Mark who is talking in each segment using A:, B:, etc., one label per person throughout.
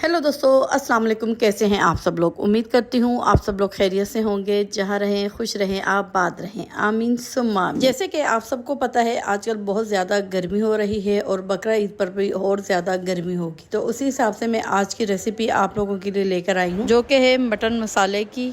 A: Hello दोस्तों, अस्सलाम वालेकुम। कैसे हैं आप सब लोग? उम्मीद करती हूँ आप सब लोग खैरियत से होंगे। जहाँ रहें खुश रहें, आबाद रहें, आमीन सुम्मा आमीन। जैसे कि आप सबको पता है आजकल बहुत ज़्यादा गर्मी हो रही है और बकरा ईद पर भी और ज़्यादा गर्मी होगी, तो उसी हिसाब से मैं आज की रेसिपी आप लोगों के लिए लेकर आई हूँ, जो कि है मटन मसाले की,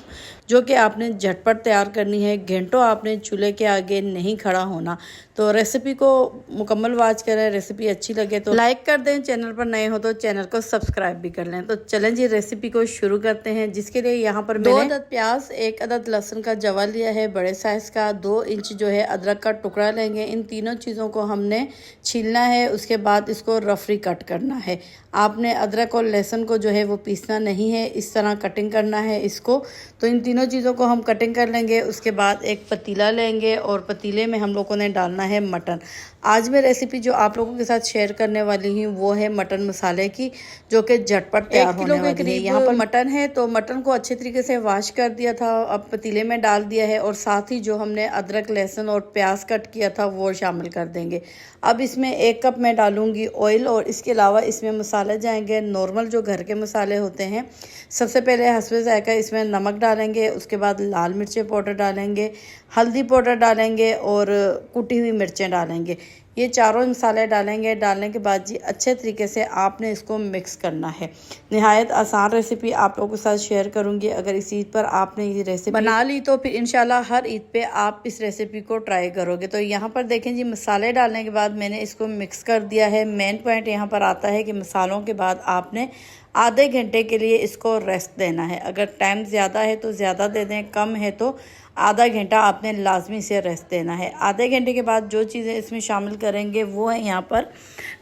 A: जो कि आपने झटपट तैयार करनी है। घंटों आपने चूल्हे के आगे नहीं खड़ा होना। तो रेसिपी को मुकम्मल वॉच करें। रेसिपी अच्छी लगे तो लाइक कर दें, चैनल पर नए हो तो चैनल को सब्सक्राइब भी कर लें। तो चलें जी, रेसिपी को शुरू करते हैं। जिसके लिए यहाँ पर मैंने 2 अदद प्याज, 1 अदद लहसुन का जवा लिया है बड़े साइज का, 2 इंच जो है अदरक का टुकड़ा लेंगे। इन तीनों चीज़ों को हमने छीलना है, उसके बाद इसको रफली कट करना है। आपने अदरक और लहसुन को जो है वो पीसना नहीं है, इस तरह कटिंग करना है इसको। तो इन तीनों चीज़ों को हम कटिंग कर लेंगे। उसके बाद एक पतीला लेंगे और पतीले में हम लोगों ने डालना है मटन। आज मैं रेसिपी जो आप लोगों के साथ शेयर करने वाली हूँ वो है मटन मसाले की, जो कि झटपट तैयार होने वाली है। यहाँ पर मटन है तो मटन को अच्छे तरीके से वॉश कर दिया था, अब पतीले में डाल दिया है और साथ ही जो हमने अदरक लहसुन और प्याज कट किया था वो शामिल कर देंगे। अब इसमें 1 कप मैं डालूंगी ऑयल और इसके अलावा इसमें मसाले जाएंगे नॉर्मल जो घर के मसाले होते हैं। सबसे पहले हस्बे जायका इसमें नमक डालेंगे, उसके बाद लाल मिर्ची पाउडर डालेंगे, हल्दी पाउडर डालेंगे और कुटी हुई मिर्चें डालेंगे। ये चारों मसाले डालेंगे। डालने के बाद जी अच्छे तरीके से आपने इसको मिक्स करना है। निहायत आसान रेसिपी आप लोगों के साथ शेयर करूंगी। अगर इस ईद पर आपने ये रेसिपी बना ली तो फिर इंशाल्लाह हर ईद पे आप इस रेसिपी को ट्राई करोगे। तो यहाँ पर देखें जी, मसाले डालने के बाद मैंने इसको मिक्स कर दिया है। मेन पॉइंट यहाँ पर आता है कि मसालों के बाद आपने आधे घंटे के लिए इसको रेस्ट देना है। अगर टाइम ज़्यादा है तो ज़्यादा दे दें, कम है तो आधा घंटा आपने लाजमी से रेस्ट देना है। आधे घंटे के बाद जो चीज़ें इसमें शामिल करेंगे वो है यहाँ पर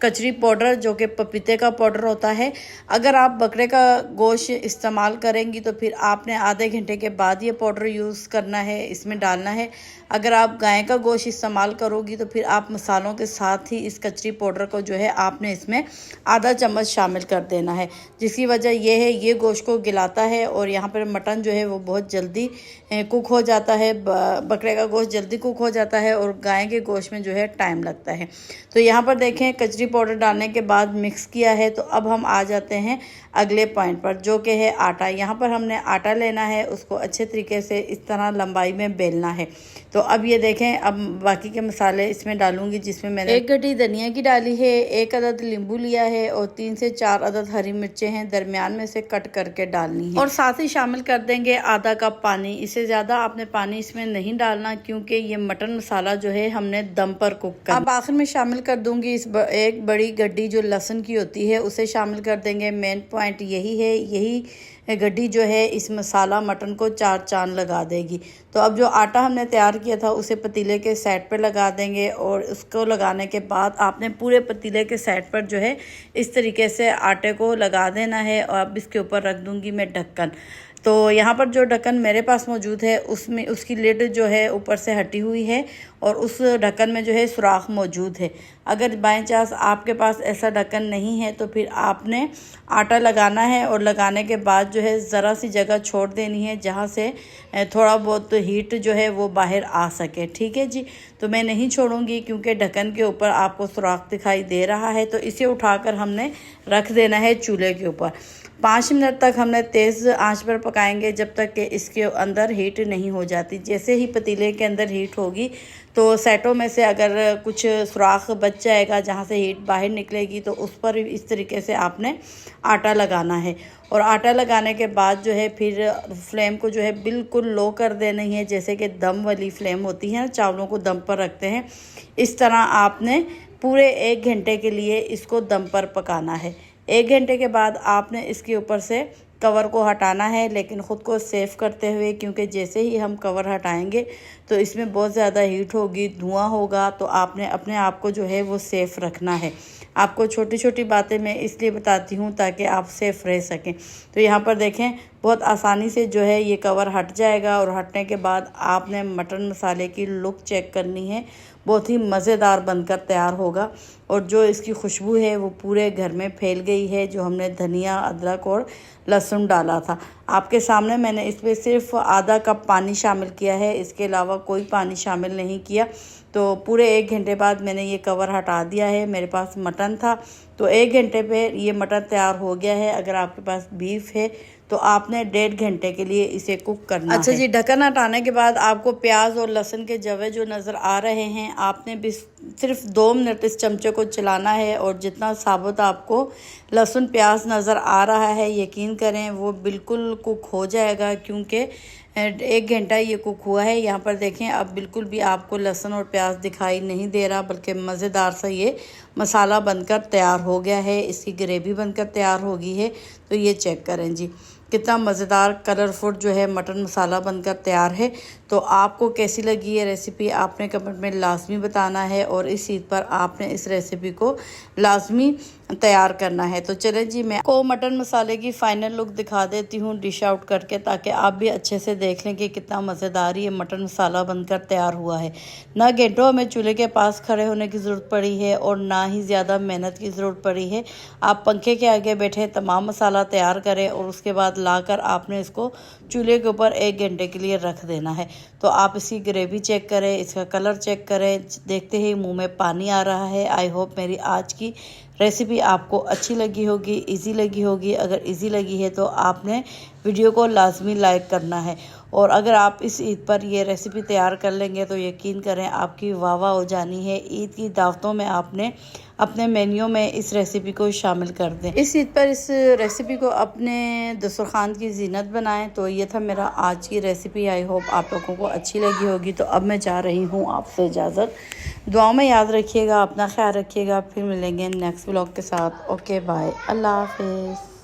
A: कचरी पाउडर, जो कि पपीते का पाउडर होता है। अगर आप बकरे का गोश्त इस्तेमाल करेंगी तो फिर आपने आधे घंटे के बाद ये पाउडर यूज़ करना है, इसमें डालना है। अगर आप गाय का गोश्त इस्तेमाल करोगी तो फिर आप मसालों के साथ ही इस कचरी पाउडर को जो है आपने इसमें आधा चम्मच शामिल कर देना है। जिसकी वजह यह है ये गोश्त को गिलाता है और यहाँ पर मटन जो है वो बहुत जल्दी कुक हो जाता है। बकरे का गोश्त जल्दी कुक हो जाता है और गाय के गोश्त में जो है टाइम लगता है। तो यहाँ पर देखें कचरी पाउडर डालने के बाद मिक्स किया है। तो अब हम आ जाते हैं अगले पॉइंट पर, जो कि है आटा। यहाँ पर हमने आटा लेना है, उसको अच्छे तरीके से इस तरह लंबाई में बेलना है। तो अब ये देखें, अब बाकी के मसाले इसमें डालूंगी, जिसमें मैंने 1 गड्डी धनिया की डाली है, 1 अदद नींबू लिया है और 3 से 4 अदद हरी मिर्चें हैं, दरमियान में से कट करके डालनी है। और साथ ही शामिल कर देंगे आधा कप पानी। इससे ज़्यादा आपने पानी इसमें नहीं डालना, क्योंकि ये मटन मसाला जो है हमने दम पर कुक करना। अब आखिर में शामिल कर दूंगी एक बड़ी गड्डी जो लहसुन की होती है, उसे शामिल कर देंगे। मेन पॉइंट यही है, यही गड्डी जो है इस मसाला मटन को 4 चांद लगा देगी। तो अब जो आटा हमने तैयार किया था उसे पतीले के साइड पे लगा देंगे और उसको लगाने के बाद आपने पूरे पतीले के साइड पर जो है इस तरीके से आटे को लगा देना है। और अब इसके ऊपर रख दूंगी मैं ढक्कन। तो यहाँ पर जो ढक्कन मेरे पास मौजूद है उसमें उसकी लिड जो है ऊपर से हटी हुई है और उस ढक्कन में जो है सुराख मौजूद है। अगर बाई चांस आपके पास ऐसा ढक्कन नहीं है तो फिर आपने आटा लगाना है और लगाने के बाद जो है ज़रा सी जगह छोड़ देनी है जहाँ से थोड़ा बहुत हीट जो है वो बाहर आ सके। ठीक है जी, तो मैं नहीं छोड़ूंगी क्योंकि ढक्कन के ऊपर आपको सुराख दिखाई दे रहा है। तो इसे उठाकर हमने रख देना है चूल्हे के ऊपर। 5 मिनट तक हमने तेज़ आंच पर पकाएंगे, जब तक कि इसके अंदर हीट नहीं हो जाती। जैसे ही पतीले के अंदर हीट होगी तो सेटों में से अगर कुछ सुराख बच जाएगा जहाँ से हीट बाहर निकलेगी, तो उस पर इस तरीके से आपने आटा लगाना है। और आटा लगाने के बाद जो है फिर फ्लेम को जो है बिल्कुल लो कर देनी है, जैसे कि दम वाली फ्लेम होती है, चावलों को दम पर रखते हैं। इस तरह आपने पूरे 1 घंटे के लिए इसको दम पर पकाना है। 1 घंटे के बाद आपने इसके ऊपर से कवर को हटाना है, लेकिन ख़ुद को सेफ करते हुए, क्योंकि जैसे ही हम कवर हटाएंगे तो इसमें बहुत ज़्यादा हीट होगी, धुआं होगा। तो आपने अपने आप को जो है वो सेफ़ रखना है। आपको छोटी छोटी बातें मैं इसलिए बताती हूँ ताकि आप सेफ रह सकें। तो यहाँ पर देखें बहुत आसानी से जो है ये कवर हट जाएगा और हटने के बाद आपने मटन मसाले की लुक चेक करनी है। बहुत ही मज़ेदार बनकर तैयार होगा और जो इसकी खुशबू है वो पूरे घर में फैल गई है, जो हमने धनिया, अदरक और लहसुन डाला था। आपके सामने मैंने इसमें सिर्फ आधा कप पानी शामिल किया है, इसके अलावा कोई पानी शामिल नहीं किया। तो पूरे 1 घंटे बाद मैंने ये कवर हटा दिया है। मेरे पास मटन था तो 1 घंटे पे ये मटन तैयार हो गया है। अगर आपके पास बीफ है तो आपने 1.5 घंटे के लिए इसे कुक करना है। अच्छा जी, ढक्कन हटाने के बाद आपको प्याज और लहसुन के जवे जो नज़र आ रहे हैं, आपने भी सिर्फ 2 मिनट इस चमचे को चलाना है और जितना साबुत आपको लहसुन प्याज नज़र आ रहा है, यकीन करें वो बिल्कुल कुक हो जाएगा, क्योंकि 1 घंटा ये कुक हुआ है। यहाँ पर देखें, अब बिल्कुल भी आपको लहसुन और प्याज दिखाई नहीं दे रहा, बल्कि मज़ेदार सा ये मसाला बनकर तैयार हो गया है, इसकी ग्रेवी बनकर तैयार हो गई है। तो ये चेक करें जी, कितना मज़ेदार कलरफुल जो है मटन मसाला बनकर तैयार है। तो आपको कैसी लगी ये रेसिपी आपने कमेंट में लाजमी बताना है, और इस ईद पर आपने इस रेसिपी को लाजमी तैयार करना है। तो चलें जी, मैं आपको मटन मसाले की फ़ाइनल लुक दिखा देती हूँ डिश आउट करके, ताकि आप भी अच्छे से देख लें कि कितना मज़ेदार ये मटन मसाला बनकर तैयार हुआ है। ना घंटों हमें चूल्हे के पास खड़े होने की ज़रूरत पड़ी है और ना ही ज़्यादा मेहनत की ज़रूरत पड़ी है। आप पंखे के आगे बैठे तमाम मसाला तैयार करें और उसके बाद लाकर आपने इसको चूल्हे के ऊपर 1 घंटे के लिए रख देना है। तो आप इसकी ग्रेवी चेक करें, इसका कलर चेक करें, देखते ही मुंह में पानी आ रहा है। आई होप मेरी आज की रेसिपी आपको अच्छी लगी होगी, इजी लगी होगी। अगर इजी लगी है तो आपने वीडियो को लाजमी लाइक करना है, और अगर आप इस ईद पर ये रेसिपी तैयार कर लेंगे तो यकीन करें आपकी वाह वाह हो जानी है। ईद की दावतों में आपने अपने मेन्यू में इस रेसिपी को शामिल कर दें। इस ईद पर इस रेसिपी को अपने दस्तरखान की जीनत बनाएं। तो ये था मेरा आज की रेसिपी। आई होप आप लोगों को अच्छी लगी होगी। तो अब मैं जा रही हूँ आपसे इजाज़त। दुआओं में याद रखिएगा, अपना ख्याल रखिएगा। फिर मिलेंगे नेक्स्ट व्लॉग के साथ। ओके बाय, अल्लाह हाफिज़।